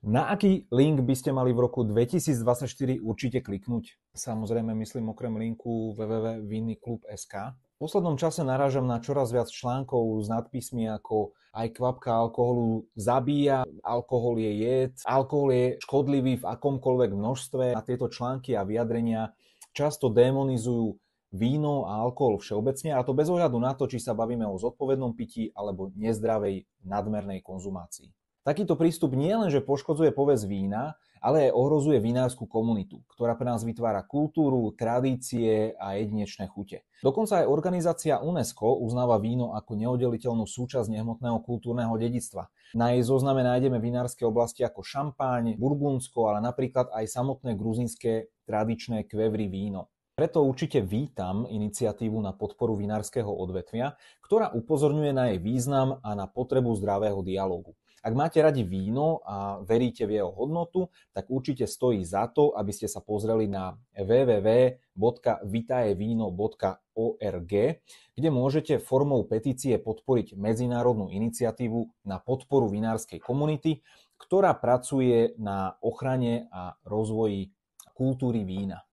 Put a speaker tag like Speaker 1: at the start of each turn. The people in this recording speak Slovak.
Speaker 1: Na aký link by ste mali v roku 2024 určite kliknúť? Samozrejme myslím okrem linku www.vinnyklub.sk. V poslednom čase narážam na čoraz viac článkov s nadpísmi ako aj kvapka alkoholu zabíja, alkohol je jed, alkohol je škodlivý v akomkoľvek množstve a tieto články a vyjadrenia často démonizujú víno a alkohol všeobecne, a to bez ohľadu na to, či sa bavíme o zodpovednom pití alebo nezdravej nadmernej konzumácii. Takýto prístup nielenže poškodzuje povesť vína, ale aj ohrozuje vinárskú komunitu, ktorá pre nás vytvára kultúru, tradície a jedinečné chute. Dokonca aj organizácia UNESCO uznáva víno ako neoddeliteľnú súčasť nehmotného kultúrneho dedičstva. Na jej zozname nájdeme vinárske oblasti ako Šampáň, Burgundsko, ale napríklad aj samotné gruzínske tradičné kvevry víno. Preto určite vítam iniciatívu na podporu vinárskeho odvetvia, ktorá upozorňuje na jej význam a na potrebu zdravého dialógu. Ak máte radi víno a veríte v jeho hodnotu, tak určite stojí za to, aby ste sa pozreli na www.vitajevino.org, kde môžete formou petície podporiť medzinárodnú iniciatívu na podporu vinárskej komunity, ktorá pracuje na ochrane a rozvoji kultúry vína.